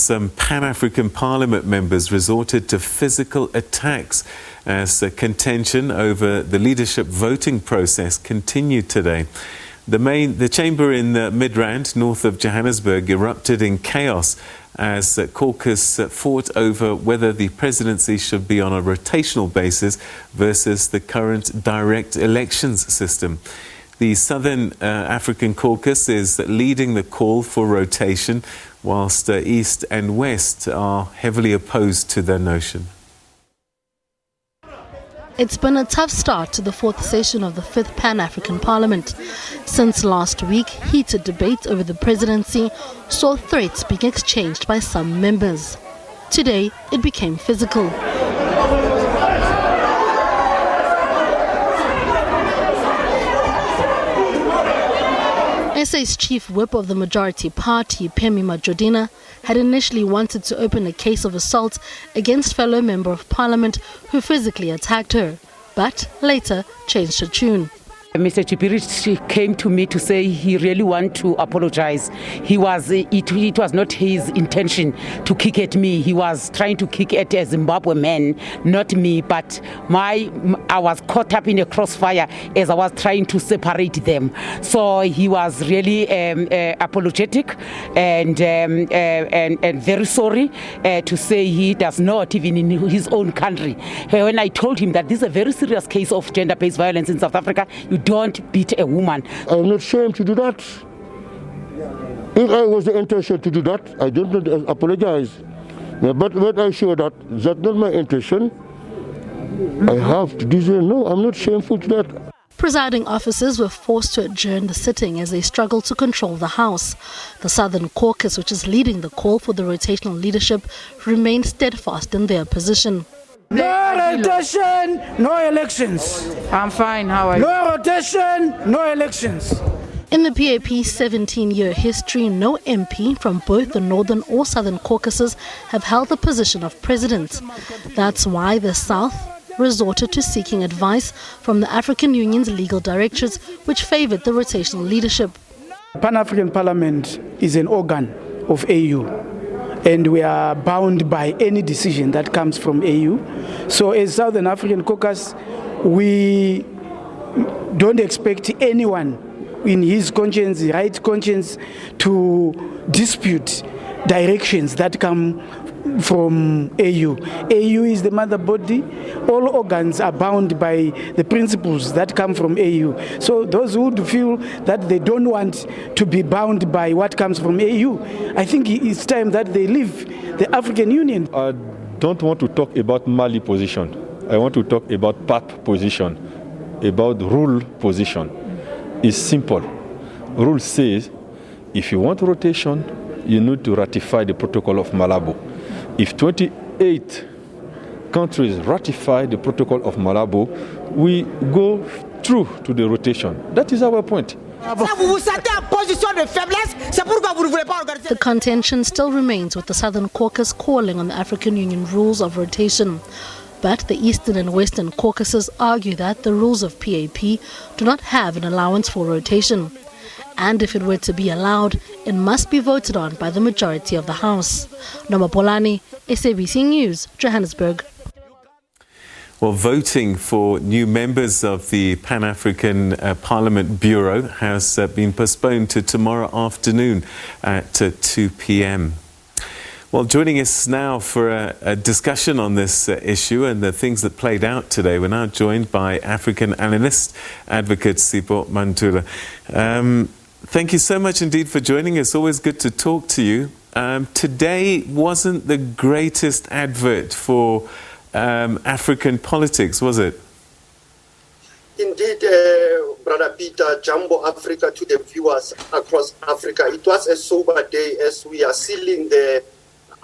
some Pan-African Parliament members resorted to physical attacks as contention over the leadership voting process continued today. The chamber in Midrand, north of Johannesburg, erupted in chaos as caucus fought over whether the presidency should be on a rotational basis versus the current direct elections system. The Southern African Caucus is leading the call for rotation, whilst East and West are heavily opposed to their notion. It's been a tough start to the fourth session of the 5th Pan-African Parliament. Since last week, heated debate over the presidency saw threats being exchanged by some members. Today, it became physical. SA's chief whip of the majority party, Midrand, had initially wanted to open a case of assault against fellow member of parliament who physically attacked her, but later changed her tune. Mr. Chipirich came to me to say he really wanted to apologize. It was not his intention to kick at me. He was trying to kick at a Zimbabwe man, not me, but I was caught up in a crossfire as I was trying to separate them. So he was really apologetic and very sorry to say he does not, even in his own country. When I told him that this is a very serious case of gender-based violence in South Africa, you don't beat a woman. I'm not ashamed to do that. If I was the intention to do that, I don't apologize. But I sure that that's not my intention. I have to do so. No, I'm not shameful to that. Presiding officers were forced to adjourn the sitting as they struggled to control the House. The Southern Caucus, which is leading the call for the rotational leadership, remained steadfast in their position. No rotation, no elections. I'm fine, how are you? No rotation, no elections. In the PAP's 17-year history, no MP from both the Northern or Southern caucuses have held the position of president. That's why the South resorted to seeking advice from the African Union's legal directorates, which favoured the rotational leadership. Pan-African Parliament is an organ of AU. And we are bound by any decision that comes from AU. So as Southern African Caucus, we don't expect anyone in his conscience, right conscience, to dispute directions that come from AU. AU is the mother body. All organs are bound by the principles that come from AU. So those who feel that they don't want to be bound by what comes from AU, I think it's time that they leave the African Union. I don't want to talk about Mali position. I want to talk about PAP position, about rule position. It's simple. Rule says if you want rotation, you need to ratify the Protocol of Malabo. If 28 countries ratify the Protocol of Malabo, we go through to the rotation. That is our point. The contention still remains, with the Southern Caucus calling on the African Union rules of rotation. But the Eastern and Western caucuses argue that the rules of PAP do not have an allowance for rotation. And if it were to be allowed, it must be voted on by the majority of the House. Noma Polani, SABC News, Johannesburg. Well, voting for new members of the Pan-African Parliament Bureau has been postponed to tomorrow afternoon at 2 p.m. Well, joining us now for a discussion on this issue and the things that played out today, we're now joined by African analyst, Adv Sipho Mantula. Thank you so much indeed for joining us. Always good to talk to you. Today wasn't the greatest advert for African politics, was it? Indeed, Brother Peter, Jumbo Africa to the viewers across Africa. It was a sober day as we are sealing the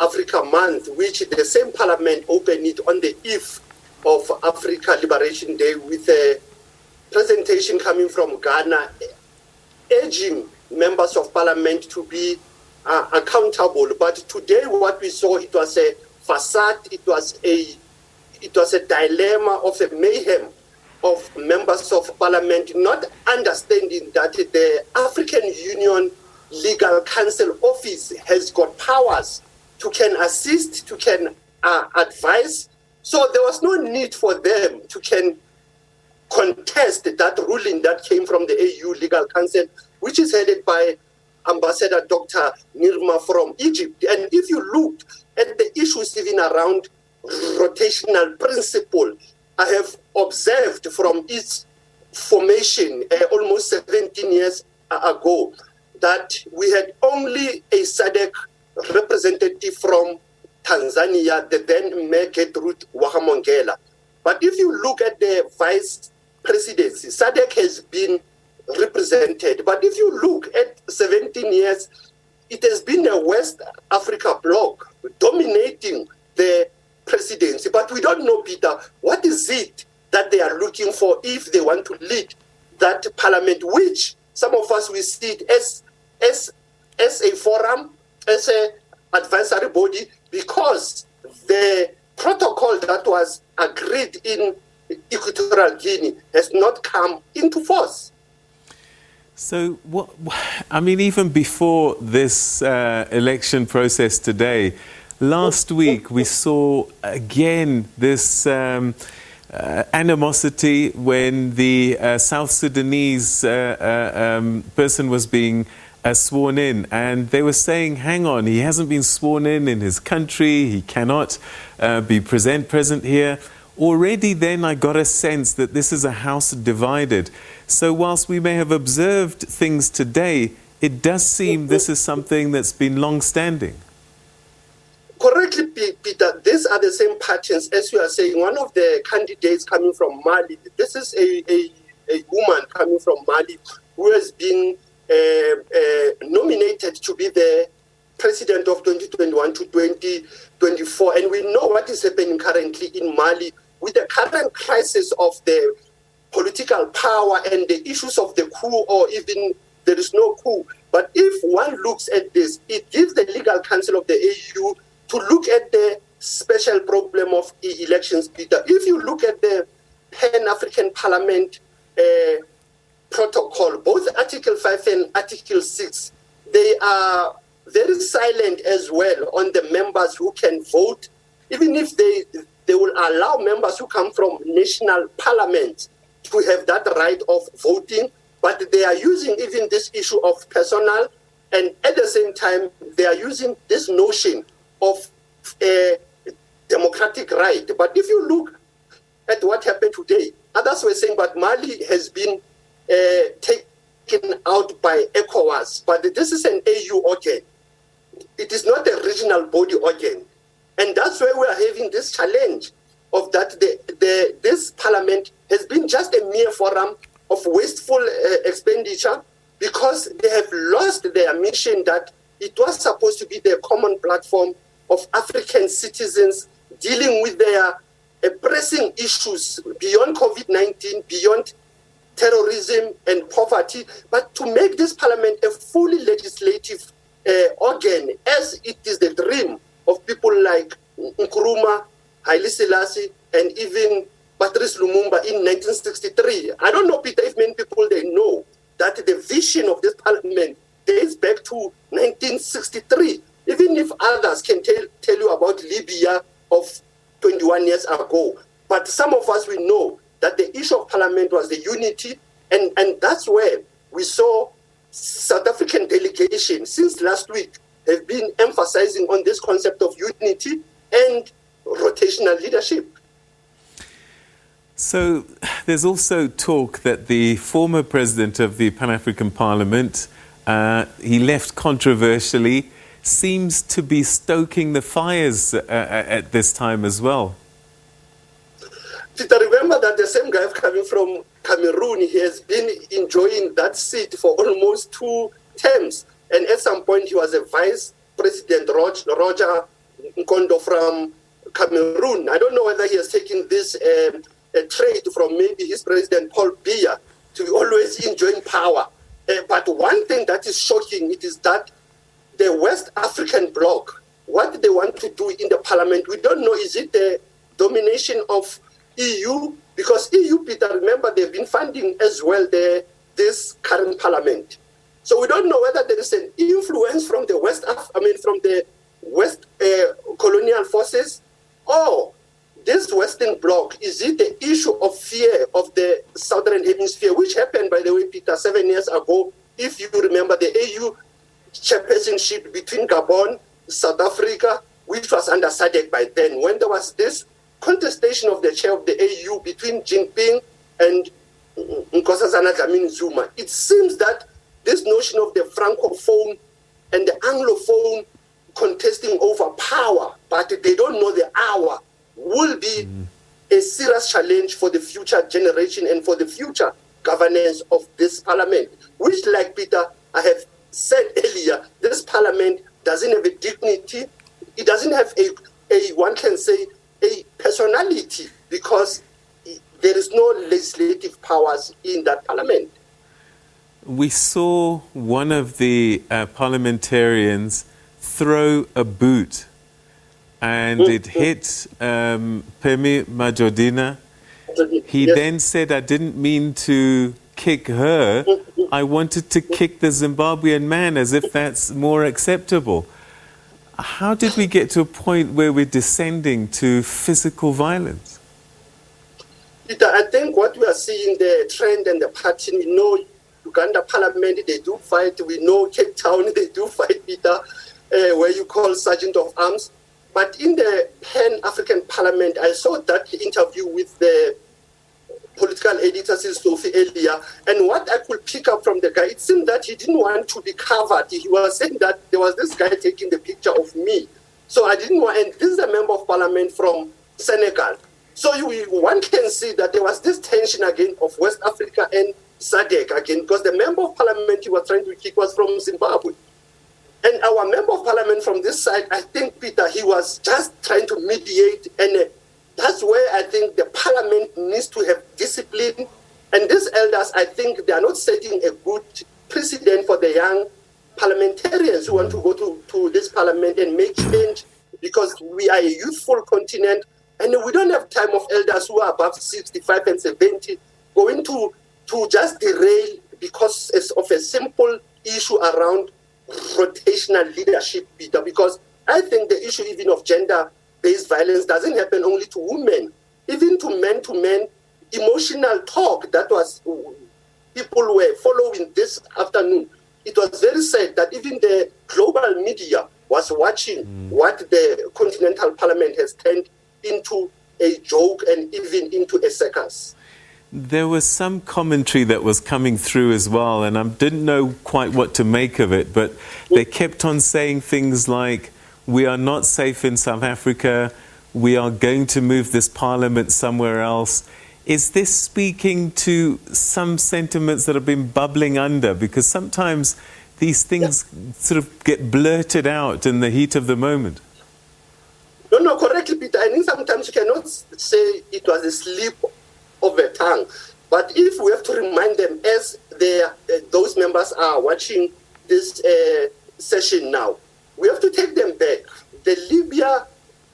Africa Month, which the same parliament opened it on the eve of Africa Liberation Day with a presentation coming from Ghana, urging members of parliament to be accountable. But today what we saw, it was a facade, it was a dilemma of a mayhem of members of parliament not understanding that the African Union Legal Counsel Office has got powers to can assist, to can advise. So there was no need for them to can contest that ruling that came from the AU Legal Council, which is headed by Ambassador Dr. Nirma from Egypt. And if you look at the issues even around rotational principle, I have observed from its formation almost 17 years ago that we had only a SADC representative from Tanzania, the then Mayor Gertrude Wahamongela. But if you look at the vice presidency, SADC has been represented. But if you look at 17 years, it has been a West Africa bloc dominating the presidency. But we don't know, Peter, what is it that they are looking for if they want to lead that parliament, which some of us will see it as a forum, as an advisory body, because the protocol that was agreed in Equatorial Guinea has not come into force. So, even before this election process today, last week we saw again this animosity when the South Sudanese person was being sworn in, and they were saying, hang on, he hasn't been sworn in his country, he cannot be present here. Already then I got a sense that this is a house divided. So whilst we may have observed things today, it does seem this is something that's been long-standing. Correctly, Peter, these are the same patterns as you are saying. One of the candidates coming from Mali, this is a woman coming from Mali who has been nominated to be the president of 2021 to 2024. And we know what is happening currently in Mali with the current crisis of the political power and the issues of the coup, or even there is no coup. But if one looks at this, it gives the legal council of the AU to look at the special problem of elections, Peter. If you look at the Pan-African Parliament protocol, both Article 5 and Article 6, they are very silent as well on the members who can vote, even if they will allow members who come from national parliaments to have that right of voting, but they are using even this issue of personnel, and at the same time, they are using this notion of a democratic right. But if you look at what happened today, others were saying, but Mali has been taken out by ECOWAS, but this is an AU organ. It is not a regional body organ. And that's where we are having this challenge of that this parliament has been just a mere forum of wasteful expenditure, because they have lost their mission that it was supposed to be the common platform of African citizens dealing with their pressing issues beyond COVID-19, beyond terrorism and poverty, but to make this parliament a fully legislative organ, as it is the dream of people like Nkrumah, Haile Selassie, and even Patrice Lumumba in 1963. I don't know, Peter, if many people they know that the vision of this parliament dates back to 1963. Even if others can tell you about Libya of 21 years ago. But some of us, we know that the issue of parliament was the unity, and that's where we saw South African delegation since last week have been emphasizing on this concept of unity and rotational leadership. So there's also talk that the former president of the Pan-African Parliament, he left controversially, seems to be stoking the fires at this time as well. Peter, remember that the same guy coming from Cameroon, he has been enjoying that seat for almost 2 terms. And at some point, he was a vice president, Roger Nkondo from Cameroon. I don't know whether he has taken this trait from maybe his president, Paul Biya, to be always enjoying power. But one thing that is shocking, it is that the West African bloc, what they want to do in the parliament, we don't know, is it the domination of EU? Because EU, Peter, remember, they've been funding as well this current parliament. So we don't know whether there is an influence from the West is it the issue of fear of the Southern Hemisphere, which happened, by the way, Peter, 7 years ago, if you remember the AU chairpersonship between Gabon, South Africa, which was under SADC by then, when there was this contestation of the chair of the AU between Jinping and Nkosazana Dlamini Zuma. It seems that this notion of the Francophone and the Anglophone contesting over power, but they don't know the hour, will be a serious challenge for the future generation and for the future governance of this parliament, which, like Peter, I have said earlier, this parliament doesn't have a dignity. It doesn't have a one can say, a personality, because there is no legislative powers in that parliament. We saw one of the parliamentarians throw a boot, and it hit Pemi Majodina. He then said, I didn't mean to kick her. I wanted to kick the Zimbabwean man, as if that's more acceptable. How did we get to a point where we're descending to physical violence? Peter, I think what we are seeing, the trend and the pattern, we know Uganda Parliament, they do fight. We know Cape Town, they do fight, Peter, where you call Sergeant of Arms. But in the Pan-African Parliament, I saw that interview with the political editor, Sophie, earlier. And what I could pick up from the guy, it seemed that he didn't want to be covered. He was saying that there was this guy taking the picture of me. So I didn't want, and this is a member of parliament from Senegal. So one can see that there was this tension again of West Africa and SADC again, because the member of parliament he was trying to kick was from Zimbabwe. And our member of parliament from this side, I think, Peter, he was just trying to mediate, and that's where I think the parliament needs to have discipline. And these elders, I think they are not setting a good precedent for the young parliamentarians who want to go to this parliament and make change, because we are a youthful continent, and we don't have time of elders who are above 65 and 70 going to just derail because of a simple issue around rotational leadership, Peter, because I think the issue even of gender-based violence doesn't happen only to women, even to men, emotional talk that was people were following this afternoon. It was very sad that even the global media was watching what the Continental Parliament has turned into a joke and even into a circus. There was some commentary that was coming through as well, and I didn't know quite what to make of it, but they kept on saying things like, we are not safe in South Africa, we are going to move this parliament somewhere else. Is this speaking to some sentiments that have been bubbling under? Because sometimes these things sort of get blurted out in the heat of the moment. No, correctly, Peter. I think sometimes you cannot say it was a slip of a tongue. But if we have to remind them, as those members are watching this session now, we have to take them back. The Libya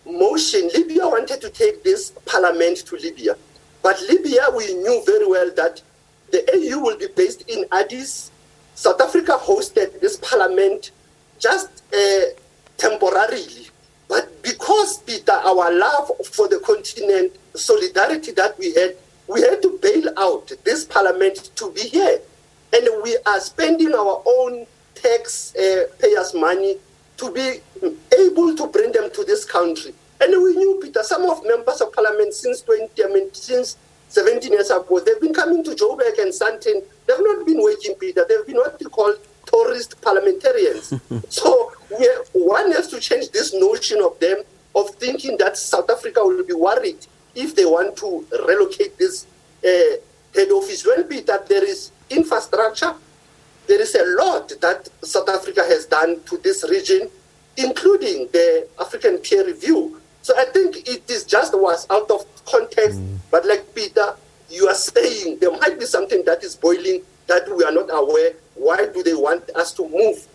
motion, Libya wanted to take this parliament to Libya. But Libya, we knew very well that the AU will be based in Addis. South Africa hosted this parliament just temporarily. But because, Peter, our love for the continent, solidarity that we had to bail out this parliament to be here. And we are spending our own taxpayers' money to be able to bring them to this country. And we knew, Peter, some of members of parliament since 17 years ago, they've been coming to Joburg and Sandton. They've not been working, Peter. They've been what we call tourist parliamentarians. So one has to change this notion of them, of thinking that South Africa will be worried if they want to relocate this head office. When, Peter, there is infrastructure, there is a lot that South Africa has done to this region, including the African peer review. So I think it is just was out of context. But like Peter, you are saying there might be something that is boiling that we are not aware. Why do they want us to move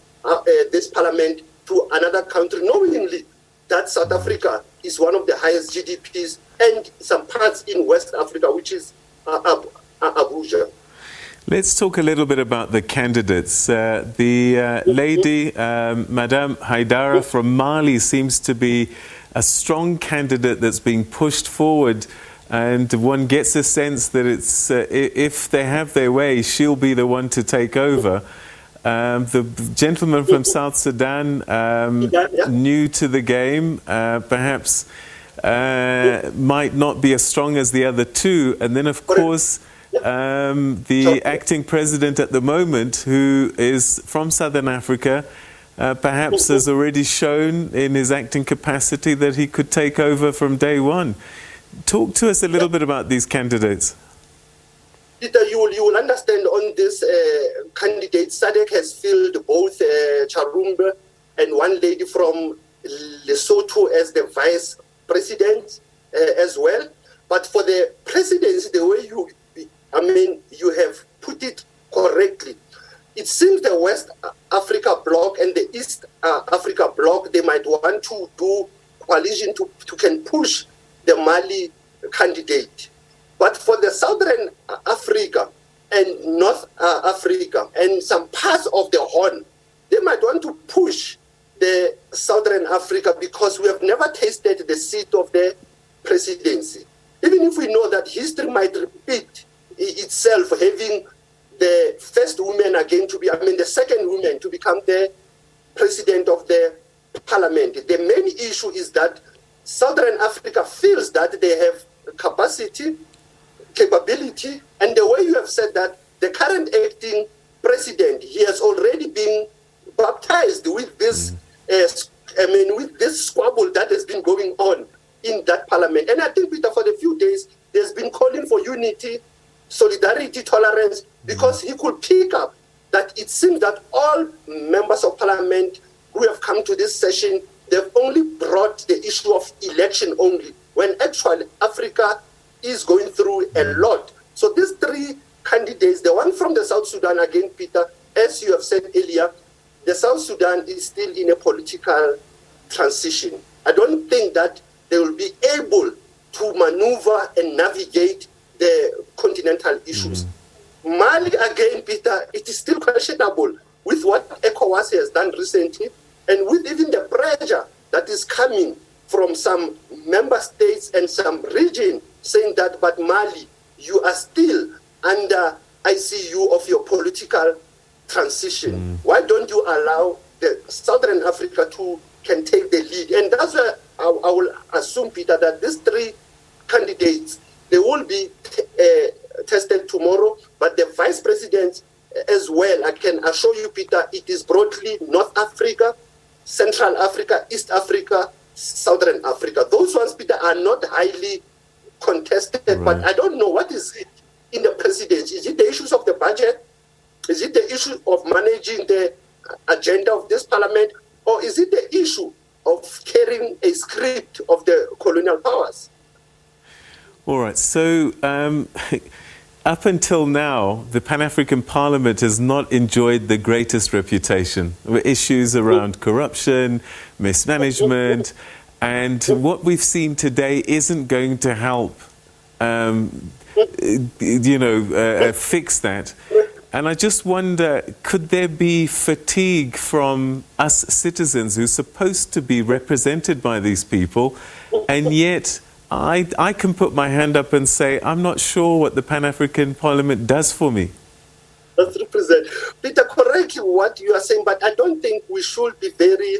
this parliament to another country, knowingly that South Africa is one of the highest GDPs and some parts in West Africa, which is Abuja. Let's talk a little bit about the candidates. The lady, Madame Haidara from Mali, seems to be a strong candidate that's being pushed forward And one gets a sense that it's if they have their way, she'll be the one to take over. The gentleman from South Sudan, new to the game, perhaps might not be as strong as the other two. And then, of course, the acting president at the moment, who is from Southern Africa, perhaps has already shown in his acting capacity that he could take over from day one. Talk to us a little bit about these candidates. Peter, you will understand on this candidate, SADC has filled both Charumba and one lady from Lesotho as the vice president as well. But for the presidency, the way you have put it correctly, it seems the West Africa bloc and the East Africa bloc, they might want to do coalition to can push the Mali candidate. But for the Southern Africa and North Africa and some parts of the Horn, they might want to push the Southern Africa because we have never tasted the seat of the presidency. Even if we know that history might repeat itself, having the first woman again the second woman to become the president of the parliament. The main issue is that Southern Africa feels that they have capability, and the way you have said that the current acting president, he has already been baptized with this, with this squabble that has been going on in that parliament. And I think, Peter, for the few days, there's been calling for unity, solidarity, tolerance, because he could pick up that it seems that all members of parliament who have come to this session, they've only brought the issue of election only, when actually Africa is going through a lot. So these three candidates, the one from the South Sudan, again, Peter, as you have said earlier, the South Sudan is still in a political transition. I don't think that they will be able to maneuver and navigate the continental issues. Mali, again, Peter, it is still questionable with what ECOWAS has done recently and with even the pressure that is coming from some member states and some region saying that, but Mali, you are still under ICU of your political transition. Why don't you allow the Southern Africa to can take the lead? And that's why I will assume, Peter, that these three candidates, they will be tested tomorrow, but the vice president as well, I can assure you, Peter, it is broadly North Africa, Central Africa, East Africa, Southern Africa. Those ones, Peter, are not highly contested, but I don't know what is it in the presidency. Is it the issues of the budget? Is it the issue of managing the agenda of this parliament? Or is it the issue of carrying a script of the colonial powers? All right, so up until now, the Pan-African Parliament has not enjoyed the greatest reputation. Issues around corruption, mismanagement, and what we've seen today isn't going to help, fix that. And I just wonder, could there be fatigue from us citizens who are supposed to be represented by these people, and yet I can put my hand up and say, I'm not sure what the Pan-African Parliament does for me. That's represent. Peter, correctly what you are saying, but I don't think we should be very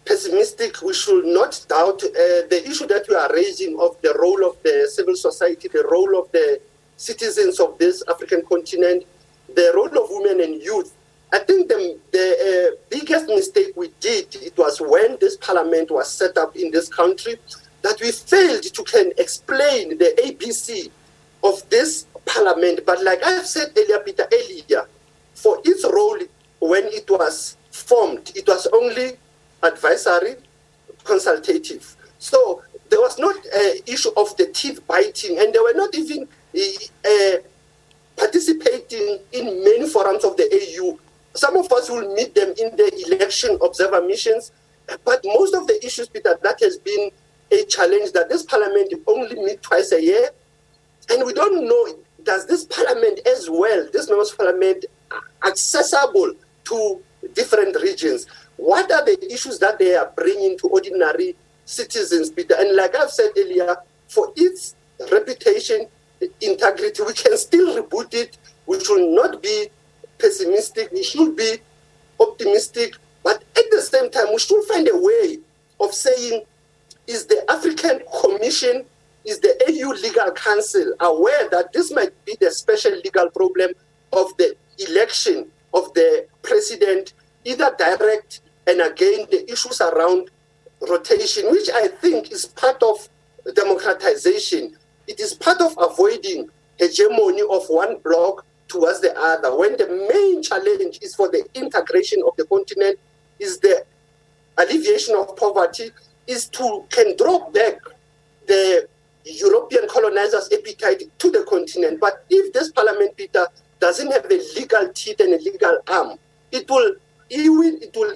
pessimistic. We should not doubt the issue that we are raising of the role of the civil society, the role of the citizens of this African continent, the role of women and youth. I think the biggest mistake we did, it was when this parliament was set up in this country, that we failed to can explain the ABC of this parliament. But like I have said earlier, Peter, for its role when it was formed, it was only advisory, consultative. So there was not an issue of the teeth biting, and they were not even participating in many forums of the AU. Some of us will meet them in the election observer missions, but most of the issues, Peter, that has been a challenge, that this parliament only meet twice a year, and we don't know, does this parliament as well, this members of parliament, accessible to different regions? What are the issues that they are bringing to ordinary citizens, Peter? And like I've said earlier, for its reputation, integrity. We can still reboot it. We should not be pessimistic. We should be optimistic. But at the same time, we should find a way of saying, is the African Commission, is the AU Legal Council aware that this might be the special legal problem of the election of the president, either direct and again the issues around rotation, which I think is part of democratization. It is part of avoiding hegemony of one bloc towards the other, when the main challenge is for the integration of the continent, is the alleviation of poverty, is to can draw back the European colonizers' appetite to the continent. But if this parliament, Peter, doesn't have a legal teeth and a legal arm, it will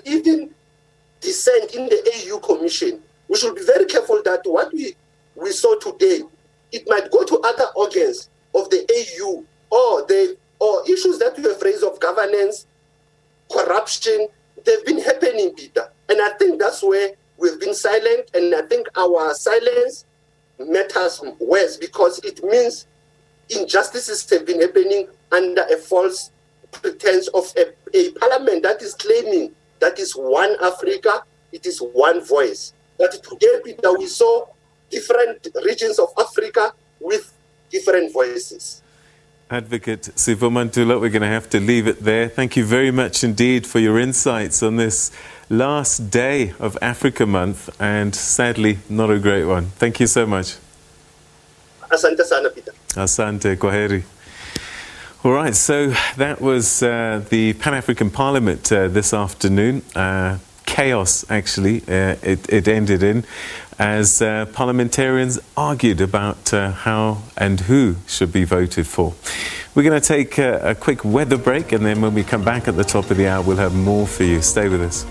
even descend in the AU Commission. We should be very careful that what we saw today, it might go to other organs of the AU or issues that we have raised of governance, corruption. They've been happening, Peter. And I think that's where we've been silent, and I think our silence matters worse because it means injustices have been happening under a false pretense of a parliament that is claiming that is one Africa, it is one voice. But today, Peter, we saw different regions of Africa with different voices. Advocate Sipho Mantula, we're going to have to leave it there. Thank you very much indeed for your insights on this last day of Africa Month, and sadly, not a great one. Thank you so much. Asante sana, Peter. Asante, kwaheri. All right, so that was the Pan-African Parliament this afternoon. Chaos, actually, it ended in, as parliamentarians argued about how and who should be voted for. We're going to take a quick weather break, and then when we come back at the top of the hour, we'll have more for you. Stay with us.